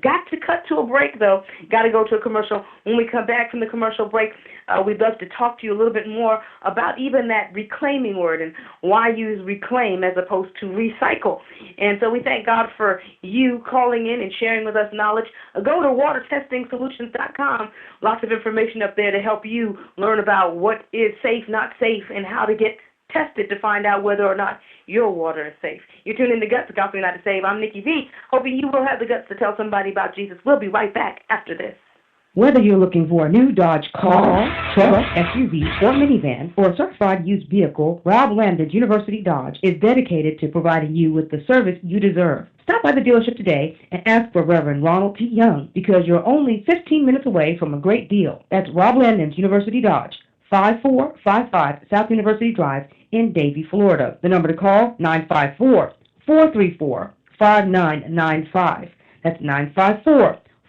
got to cut to a break, though. Got to go to a commercial. When we come back from the commercial break, we'd love to talk to you a little bit more about even that reclaiming word and why use reclaim as opposed to recycle. And so we thank God for you calling in and sharing with us knowledge. Go to watertestingsolutions.com. Lots of information up there to help you learn about what is safe, not safe, and how to get tested to find out whether or not your water is safe. You're tuning in to Guts, the Gospel United Save. I'm Nikki V. Hoping you will have the guts to tell somebody about Jesus. We'll be right back after this. Whether you're looking for a new Dodge car, truck, SUV, or minivan, or a certified used vehicle, Rob Landon's University Dodge is dedicated to providing you with the service you deserve. Stop by the dealership today and ask for Reverend Ronald T. Young, because you're only 15 minutes away from a great deal. That's Rob Landon's University Dodge, 5455 South University Drive in Davie, Florida. The number to call, 954-434-5995. That's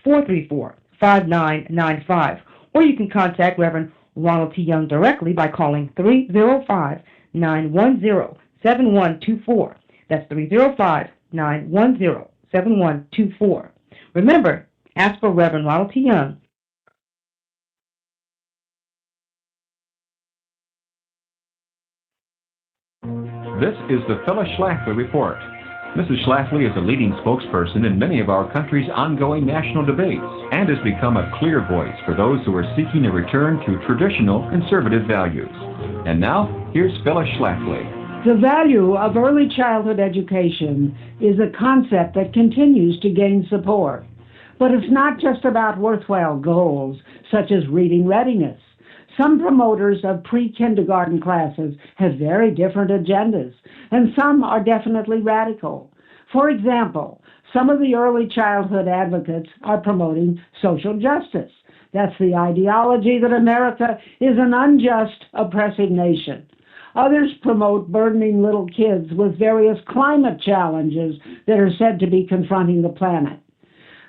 954-434-5995. Or you can contact Reverend Ronald T. Young directly by calling 305-910-7124. That's 305-910-7124. Remember, ask for Reverend Ronald T. Young. This is the Phyllis Schlafly Report. Mrs. Schlafly is a leading spokesperson in many of our country's ongoing national debates and has become a clear voice for those who are seeking a return to traditional conservative values. And now, here's Phyllis Schlafly. The value of early childhood education is a concept that continues to gain support. But it's not just about worthwhile goals, such as reading readiness. Some promoters of pre-kindergarten classes have very different agendas, and some are definitely radical. For example, some of the early childhood advocates are promoting social justice. That's the ideology that America is an unjust, oppressive nation. Others promote burdening little kids with various climate challenges that are said to be confronting the planet.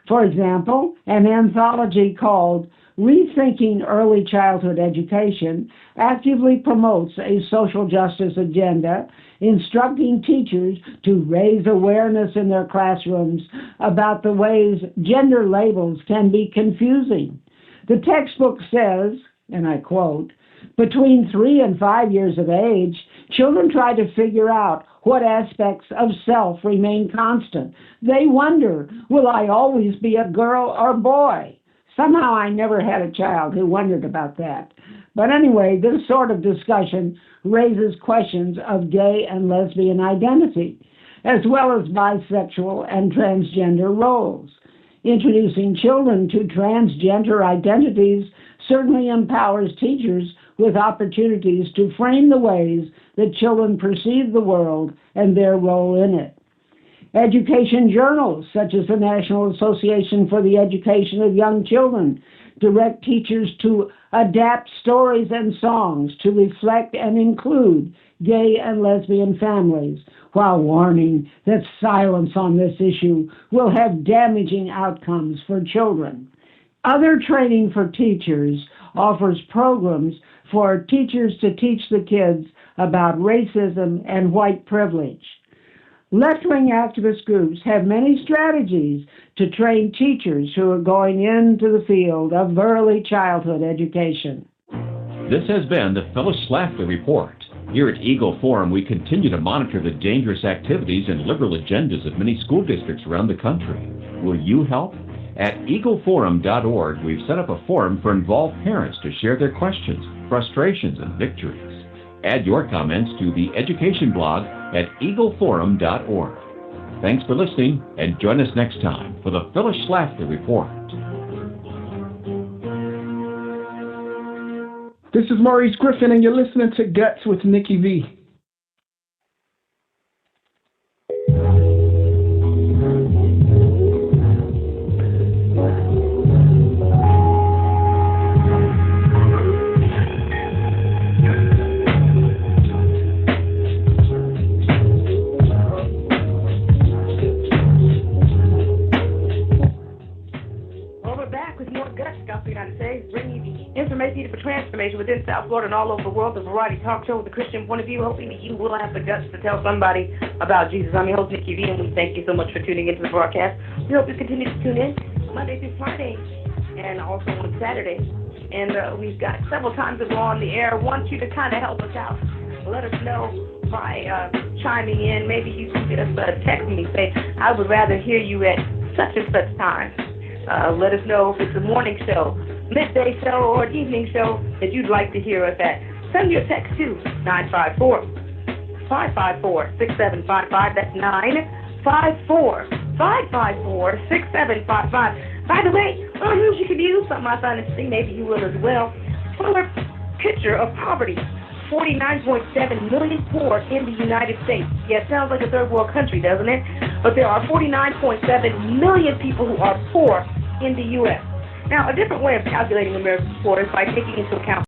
For example, an anthology called Rethinking Early Childhood Education actively promotes a social justice agenda, instructing teachers to raise awareness in their classrooms about the ways gender labels can be confusing. The textbook says, and I quote, "Between 3 and 5 years of age, children try to figure out what aspects of self remain constant. They wonder, will I always be a girl or boy?" Somehow I never had a child who wondered about that. But anyway, this sort of discussion raises questions of gay and lesbian identity, as well as bisexual and transgender roles. Introducing children to transgender identities certainly empowers teachers with opportunities to frame the ways that children perceive the world and their role in it. Education journals, such as the National Association for the Education of Young Children, direct teachers to adapt stories and songs to reflect and include gay and lesbian families, while warning that silence on this issue will have damaging outcomes for children. Other Training for Teachers offers programs for teachers to teach the kids about racism and white privilege. Left-wing activist groups have many strategies to train teachers who are going into the field of early childhood education. This has been the Phyllis Schlafly Report. Here at Eagle Forum, we continue to monitor the dangerous activities and liberal agendas of many school districts around the country. Will you help? At eagleforum.org, we've set up a forum for involved parents to share their questions, frustrations, and victories. Add your comments to the education blog at eagleforum.org. Thanks for listening, and join us next time for the Phyllis Schlafly Report. This is Maurice Griffin, and you're listening to Guts with Nikki V. Information needed for transformation within South Florida and all over the world. The Variety Talk Show with a Christian point of view, hoping that you will have the guts to tell somebody about Jesus. I'm your host, Nikki V, and we thank you so much for tuning into the broadcast. We hope you continue to tune in. Monday through Friday, and also on Saturdays. And we've got several times that we're on the air. Want you to kind of help us out. Let us know by chiming in. Maybe you can just text me, say, I would rather hear you at such and such time. Let us know if it's a morning show, midday show, or an evening show that you'd like to hear us at. Send your text to 954-554-6755. That's 954-554-6755. By the way, you can use something I find interesting, maybe you will as well. Fuller picture of poverty. 49.7 million poor in the United States. Yeah, it sounds like a third world country, doesn't it? But there are 49.7 million people who are poor in the U.S. Now, a different way of calculating America's poor is by taking into account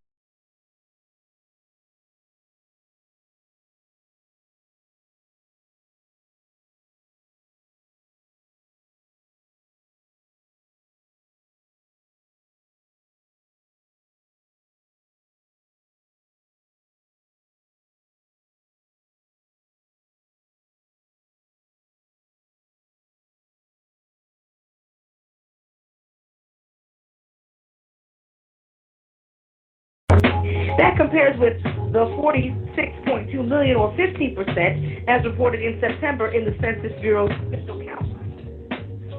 that compares with the 46.2 million, or 15%, as reported in September in the Census Bureau's official count.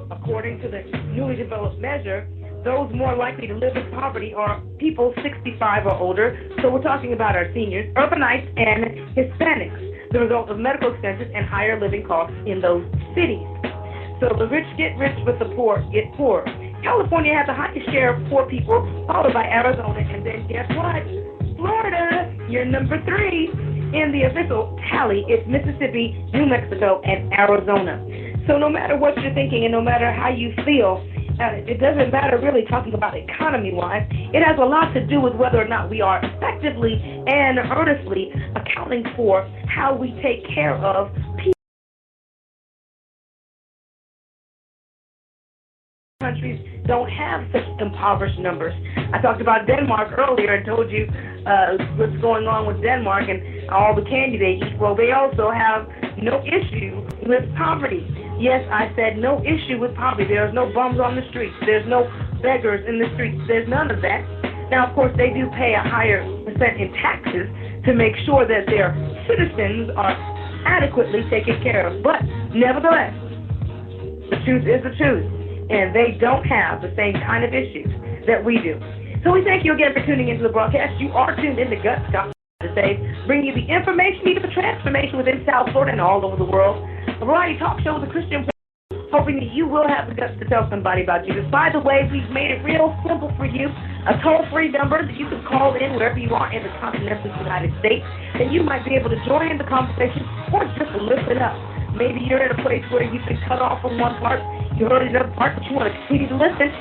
According to the newly developed measure, those more likely to live in poverty are people 65 or older, so we're talking about our seniors, urbanites, and Hispanics, the result of medical expenses and higher living costs in those cities. So the rich get rich, but the poor get poorer. California has the highest share of poor people, followed by Arizona, and then guess what? Florida, you're number 3 in the official tally. It's Mississippi, New Mexico, and Arizona. So no matter what you're thinking and no matter how you feel, it doesn't matter really talking about economy-wise. It has a lot to do with whether or not we are effectively and earnestly accounting for how we take care of people. Countries don't have such impoverished numbers. I talked about Denmark earlier and told you what's going on with Denmark and all the candy they eat. Well, they also have no issue with poverty. Yes, I said no issue with poverty. There's no bums on the streets. There's no beggars in the streets. There's none of that. Now, of course, they do pay a higher percent in taxes to make sure that their citizens are adequately taken care of. But nevertheless, the truth is the truth. And they don't have the same kind of issues that we do. So we thank you again for tuning into the broadcast. You are tuned into Guts Gospel today, bringing you the information needed for transformation within South Florida and all over the world. A variety talk show with a Christian, hoping that you will have the guts to tell somebody about Jesus. By the way, we've made it real simple for you. A toll-free number that you can call in wherever you are in the continental United States, and you might be able to join in the conversation or just listen up. Maybe you're in a place where you've been cut off from one part, you heard another part, but you want to continue to listen.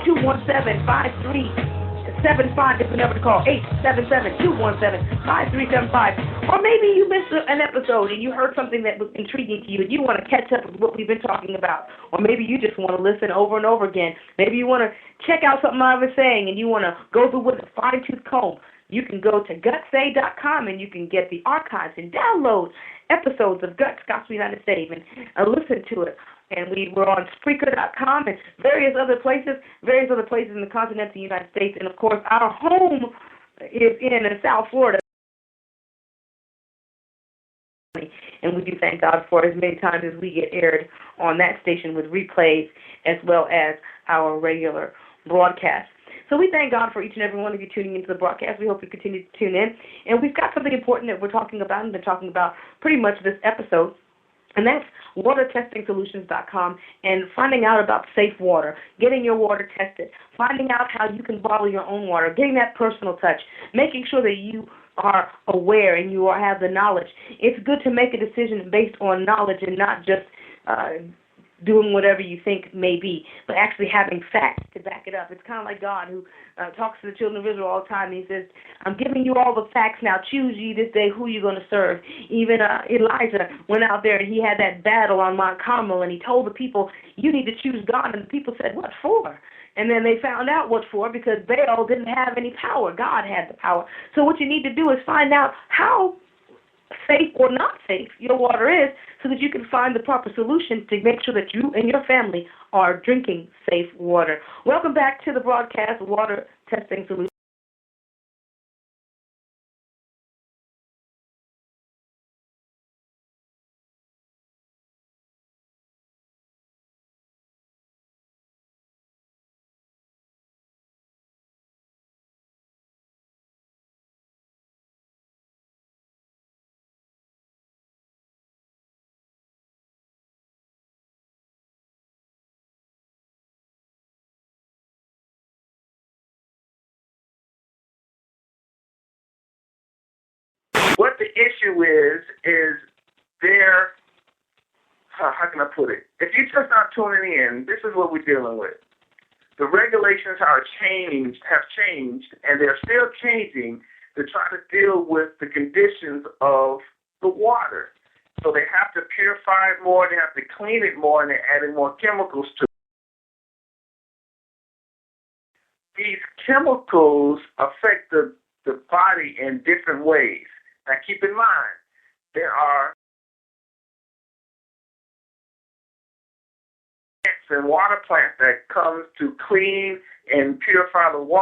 877-217-5375 is the number to call. 877-217-5375. Or maybe you missed an episode and you heard something that was intriguing to you and you want to catch up with what we've been talking about. Or maybe you just want to listen over and over again. Maybe you want to check out something I was saying and you want to go through with a fine-tooth comb. You can go to gutsay.com and you can get the archives and download episodes of Guts Gospel United States and listen to it. And we're on Spreaker.com and various other places in the continental United States. And, of course, our home is in South Florida. And we do thank God for as many times as we get aired on that station with replays as well as our regular broadcast. So we thank God for each and every one of you tuning into the broadcast. We hope you continue to tune in. And we've got something important that we're talking about and been talking about pretty much this episode, and that's watertestingsolutions.com and finding out about safe water, getting your water tested, finding out how you can bottle your own water, getting that personal touch, making sure that you are aware and you have the knowledge. It's good to make a decision based on knowledge and not just doing whatever you think may be, but actually having facts to back it up. It's kind of like God who talks to the children of Israel all the time. He says, I'm giving you all the facts now. Choose ye this day who you're going to serve. Even Elijah went out there and he had that battle on Mount Carmel and he told the people, you need to choose God. And the people said, what for? And then they found out what for, because Baal didn't have any power. God had the power. So what you need to do is find out how safe or not safe your water is, so that you can find the proper solution to make sure that you and your family are drinking safe water. Welcome back to the broadcast, Water Testing Solutions. What the issue is there, how can I put it? If you're just not tuning in, this is what we're dealing with. The regulations have changed, and they're still changing to try to deal with the conditions of the water. So they have to purify it more, they have to clean it more, and they're adding more chemicals to it. These chemicals affect the body in different ways. Now keep in mind, there are plants and water plants that comes to clean and purify the water.